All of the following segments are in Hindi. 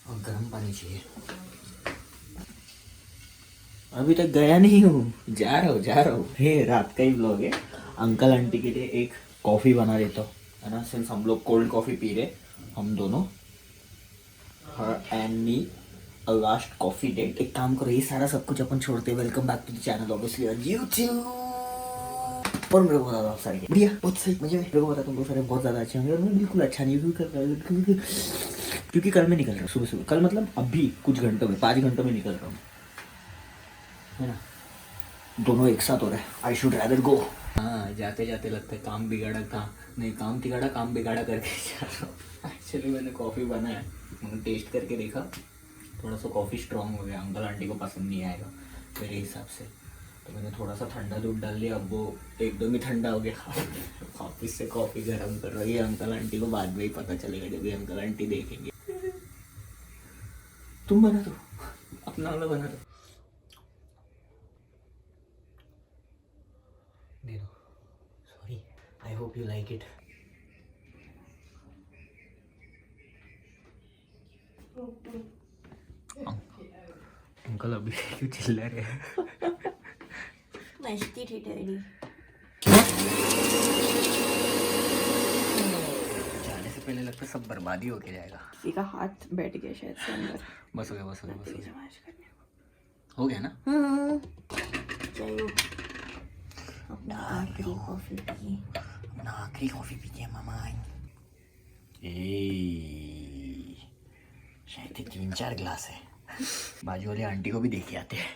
और गर्म पानी चाहिए। अभी तक गया नहीं हूँ, जा रहा हूँ। हे रात का ही व्लॉग है। अंकल आंटी के लिए एक कॉफ़ी बना देता हूँ, है ना। सिंस हम लोग कोल्ड कॉफ़ी पी रहे, हम दोनों, her and me, a last coffee date. एक काम करो, ये सारा सब कुछ अपन छोड़ते हैं। Welcome back to the channel obviously on YouTube. और मेरे को बहुत ज़्यादा सारे बढ़िया, बहुत सही मजे में। मेरे को पता तुमको सारे बहुत ज़्यादा अच्छे होंगे और मैं बिल्कुल अच्छा नहीं हूँ क्योंकि कल मैं निकल रहा हूँ सुबह। कल मतलब अभी कुछ घंटों में, 5 घंटों में निकल रहा हूँ, है ना। दोनों एक साथ हो रहा है। आई शुड रैदर गो। हाँ, जाते जाते लगता है काम बिगाड़ा, काम तिगाड़ा काम बिगाड़ा करके जा रहा हूँ। एक्चुअली मैंने कॉफ़ी बनाया, मैंने टेस्ट करके देखा, थोड़ा सा कॉफ़ी स्ट्रॉन्ग हो गया। अंकल आंटी को पसंद नहीं आएगा मेरे हिसाब से, तो मैंने थोड़ा सा ठंडा दूध डाल दिया। अब वो एकदम ही ठंडा हो गया। वापिस से कॉफ़ी गर्म कर रही है। अंकल आंटी को बाद में ही पता चलेगा, जब भी अंकल आंटी देखेंगे। तुम बना दो, अपना वाला बना दो, दे दो। Sorry, I hope you like it. Uncle अभी क्यों चिल्ला रहे हैं? मस्ती थी डैडी। जाने से पहले लगता है सब बर्बादी होके जाएगा। किसी का हाथ बैठ गया शायद से अंदर। बस हो गया, बस हो गया, बस हो गया, समाज करने हो गया ना। चाहिए अपना आखिरी कॉफी पी। अपना आखिरी कॉफी पीते हैं मामा। शायद 3-4 गिलास है। बाजू वाली आंटी को भी देखे आते हैं।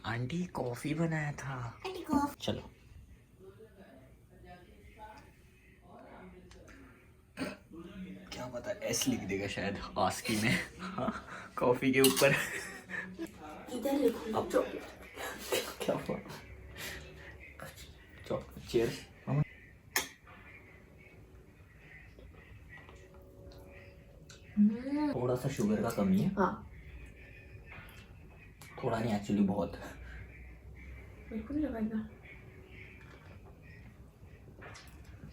आंटी कॉफी बनाया था। चलो क्या पता एस लिख देगा शायद आस्की में। हाँ, कॉफी के ऊपर। इधर लिखो अब चॉकलेट। क्या हुआ? चॉकलेट। चीयर्स। थोड़ा सा शुगर का कमी है। हाँ, थोड़ा नहीं, एक्चुअली बहुत। बिल्कुल नहीं लगाएगा।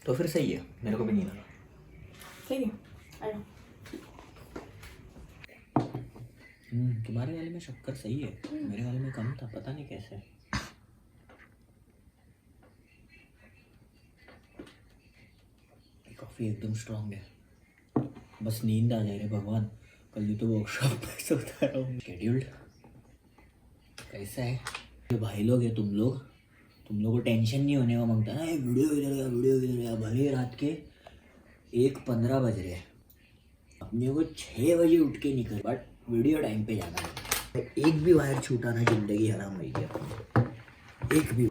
तो फिर सही है, मेरे को भी नहीं लगा। ठीक है, आया। तुम्हारे वाले में शक्कर सही है, मेरे वाले में कम था, पता नहीं कैसे। कॉफी एकदम स्ट्रांग है। बस नींद आ जाए रे भगवान, कल भी तो वर्कशॉप पे सोता रहा हूँ। शेड्यूल्ड कैसा है ये भाई लोग है, तुम लोग को टेंशन नहीं होने का मांगता ना। वीडियो इधर गया, वीडियो इधर गया। भले रात के 1:15 बज रहे हैं, अपने को 6 बजे उठ के निकल, बट वीडियो टाइम पे जाना है। एक भी वायर छूटा ना, जिंदगी हराम हुई है। एक भी।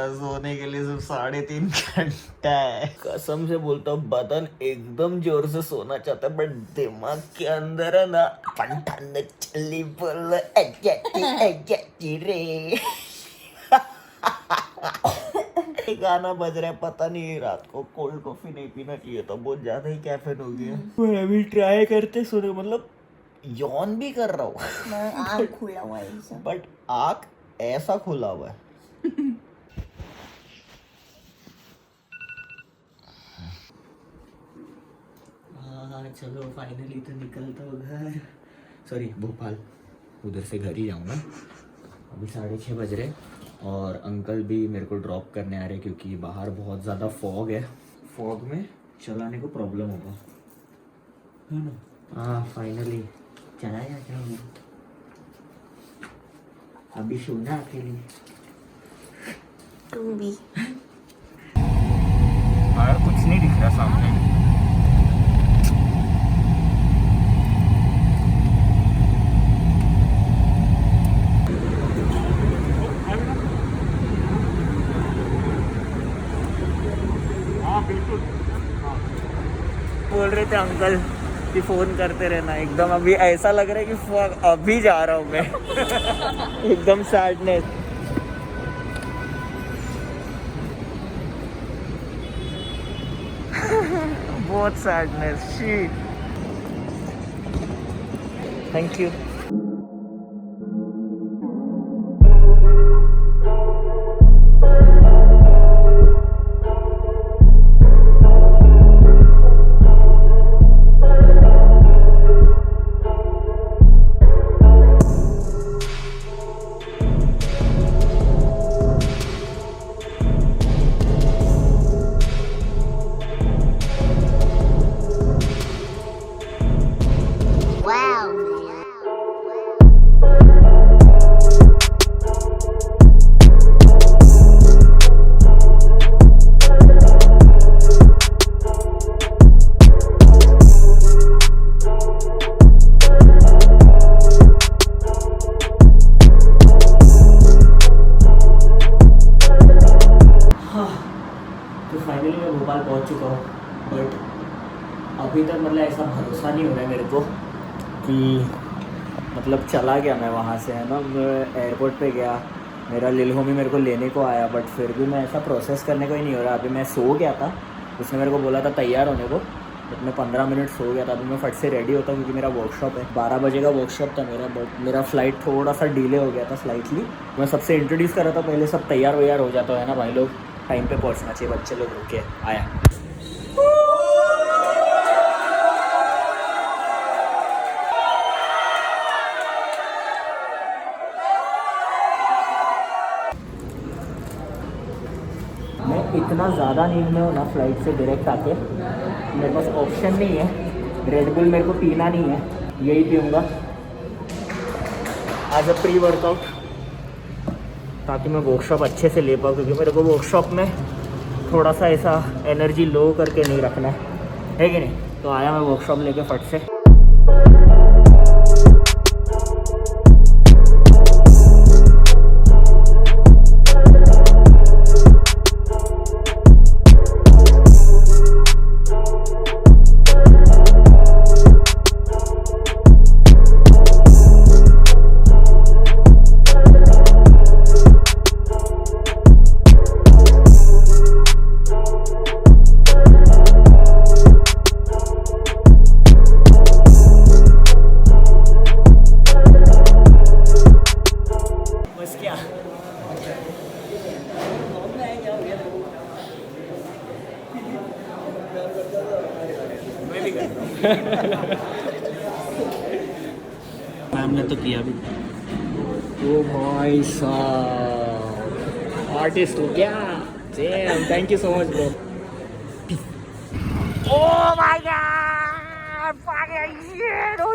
सोने के लिए सिर्फ 3.5 घंटा है। कसम से बोलता हूँ, बदन एकदम जोर से सोना चाहता है, बट दिमाग के अंदर है ना पंठन चली बोल एजाती रे। गाना बज रहा है, पता नहीं रात को कोल्ड कॉफी नहीं पीना चाहिए था, बहुत ज्यादा ही कैफीन हो गया। मैं अभी ट्राई करते सोने, मतलब यौन भी कर रहा हूँ आँख खुला हुआ है सब। बट आँख ऐसा खुला हुआ है। चलो फाइनली तो निकलता हूँ घर, सॉरी भोपाल, उधर से घर ही जाऊँगा। अभी 6:30 बज रहे और अंकल भी मेरे को ड्रॉप करने आ रहे, क्योंकि बाहर बहुत ज़्यादा फॉग है। फॉग में चलाने को प्रॉब्लम होगा, है ना। हाँ फाइनली चलाया जाऊँगा। अभी सोना अकेले। तुम भी। यार कुछ नहीं दिख रहा सामने। बोल रहे थे अंकल कि फोन करते रहना। एकदम अभी ऐसा लग रहा है कि अभी जा रहा हूँ मैं। एकदम सैडनेस। बहुत सैडनेस। शी। Thank you. अभी तक मतलब ऐसा भरोसा नहीं हो रहा है मेरे को कि मतलब चला गया मैं वहाँ से, है ना। मैं एयरपोर्ट पे गया, मेरा लिल होमी मेरे को लेने को आया, बट फिर भी मैं ऐसा प्रोसेस करने को ही नहीं हो रहा। अभी मैं सो गया था, उसने मेरे को बोला था तैयार होने को, बट मैं 15 मिनट सो गया था। अभी मैं फट से रेडी होता हूँ क्योंकि मेरा वर्कशॉप है, 12 बजे का वर्कशॉप था मेरा, बट मेरा फ़्लाइट थोड़ा सा डिले हो गया था स्लाइटली। मैं सबसे इंट्रोड्यूस कर रहा था, पहले सब तैयार वैयार हो जाता है ना भाई लोग, टाइम पे पहुँचना चाहिए, बच्चे लोग रुके आया। मैं इतना ज़्यादा नींद में हूँ ना फ्लाइट से डायरेक्ट आके, मेरे पास ऑप्शन नहीं है, रेड बुल मेरे को पीना नहीं है, यही पीऊँगा एज अ प्री वर्कआउट, ताकि मैं वर्कशॉप अच्छे से ले पाऊँ, क्योंकि मेरे को वर्कशॉप में थोड़ा सा ऐसा एनर्जी लो करके नहीं रखना है कि नहीं। तो आया मैं वर्कशॉप लेके फट से। मैम ने तो किया भी। ओ भाई साहब, आर्टिस्ट हो क्या? Thank you so much bro. Oh my God,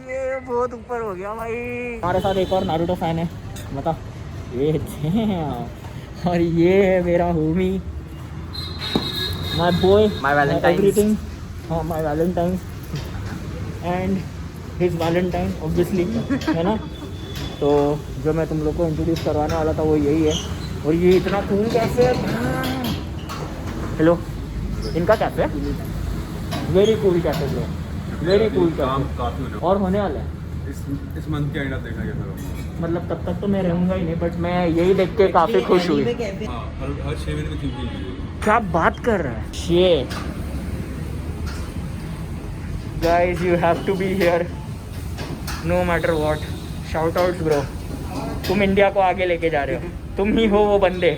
ये बहुत ऊपर हो गया भाई। हमारे साथ एक और नारुतो फैन है, बता ये और ये है मेरा homie, my boy, my valentine, everything. हाँ, my valentine and his valentine obviously, है ना। तो जो मैं तुम लोग को इंट्रोड्यूस करवाने वाला था वो यही है। और ये इतना कूल कैफे है। हेलो, इनका कैफे है, very cool cafe bro, very cool cafe, और होने वाला है इस मंथ के एंड आप देखा गया। मतलब तब तक तो मैं रहूँगा ही नहीं, बट मैं यही देख के काफ़ी खुश हुई। हर 6 महीने में थिंकिंग। क्या बात कर रहा है ये? Guys you have to be here no matter what. Shout outs bro, तुम इंडिया को आगे लेके जा रहे हो, तुम ही हो वो बंदे।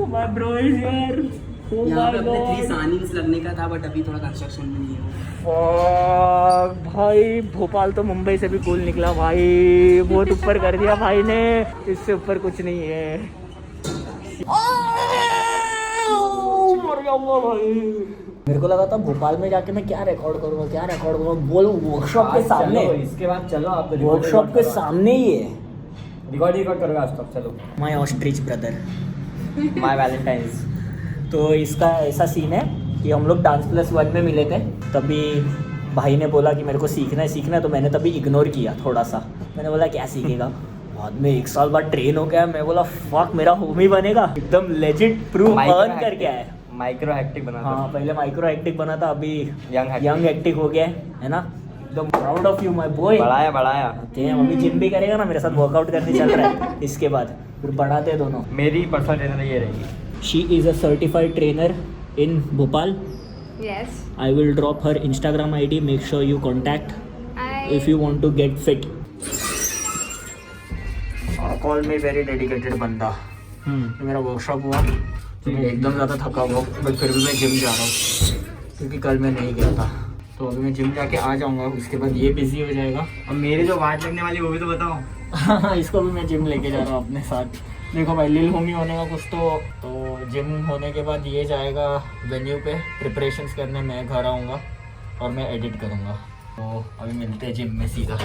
My bro is here. यहाँ पे अपने 3 सानिंग्स लगने का था, बट अभी थोड़ा कंस्ट्रक्शन में नहीं है। भाई भोपाल तो मुंबई से भी कूल निकला भाई, बहुत ऊपर कर दिया भाई ने, इससे ऊपर कुछ नहीं है। भाई मेरे को लगा था भोपाल में जाके मैं क्या रिकॉर्ड करूँगा, बोलो वर्कशॉप के सामने। इसके बाद चलो आप वर्कशॉप के सामने ही है, रिकॉर्ड करोगे आज तक। चलो my ostrich brother, my Valentine's. तो इसका ऐसा सीन है कि हम लोग Dance+1 में मिले थे, तभी भाई ने बोला कि मेरे को सीखना है, तो मैंने तभी इग्नोर किया थोड़ा सा। मैंने बोला क्या सीखेगा, बाद में 1 साल बाद ट्रेन हो गया। मैं बोला फक, मेरा होमी बनेगा, एकदम लेजिट प्रूफ अर्न करके आया। माइक्रो एक्टिव बना। हाँ, पहले माइक्रो एक्टिव बना था, अभी यंग यंग एक्टिव हो गया है ना। एकदम proud of you my boy. बढ़ाया अभी जिम भी करेगा ना, मेरे साथ वर्कआउट करने चल रहा है, इसके बाद फिर बढ़ाते दोनों। मेरी पर्सनल ट्रेनर ये रहेगी। She is a certified trainer in Bhopal. Yes. I will drop her Instagram ID. Make sure you contact if you want to get fit. Call me very dedicated बंदा। मेरा वर्कशॉप हुआ तो मैं एकदम ज़्यादा थका हुआ, बट फिर भी मैं जिम जा रहा हूँ क्योंकि कल मैं नहीं गया था। तो अभी मैं जिम जाके आ जाऊँगा, उसके बाद ये बिजी हो जाएगा। और मेरी जो वाट लगने वाली वो भी तो बताओ। इसको भी मैं जिम लेके जा रहा हूँ अपने साथ। देखो भाई, लिल होमी होने का कुछ तो जिम होने के बाद ये जाएगा वेन्यू पे प्रिपरेशंस करने, मैं घर आऊँगा और मैं एडिट करूँगा। तो अभी मिलते हैं जिम में सीधा।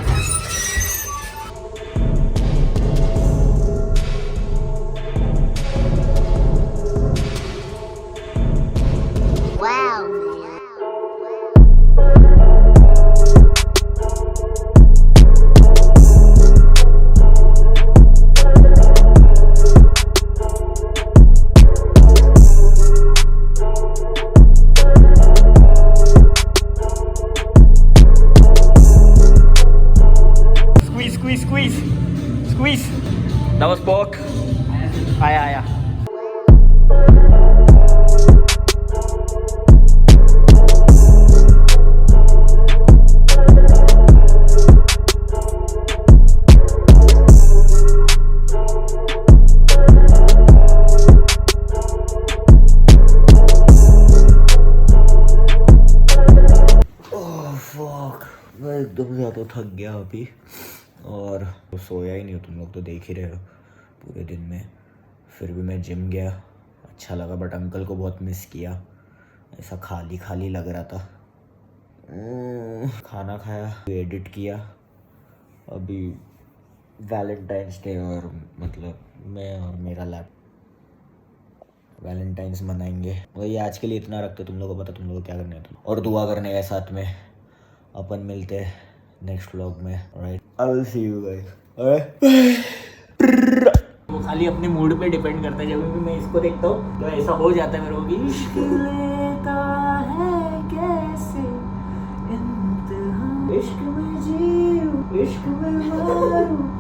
तो थक गया अभी और सोया ही नहीं हो, तुम लोग तो देख ही रहे हो पूरे दिन में। फिर भी मैं जिम गया, अच्छा लगा, बट अंकल को बहुत मिस किया, ऐसा खाली खाली लग रहा था। खाना खाया, एडिट किया, अभी वैलेंटाइंस डे और मतलब मैं और मेरा लैप वैलेंटाइंस मनाएंगे। मतलब ये आज के लिए इतना रखते, तुम लोगों को पता तुम लोगों को क्या करना है और दुआ करने का साथ में। अपन मिलते हैं नेक्स्ट व्लॉग में, alright, I will see you guys, alright. वो खाली अपने मूड पे डिपेंड करता है, जब भी मैं इसको देखता हूँ तो ऐसा हो जाता है मेरे को कि इश्क लेता है कैसे इंतहा, इश्क में जीऊं, इश्क में मारूं।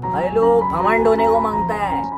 भाई लोग घमंड होने को मांगता है।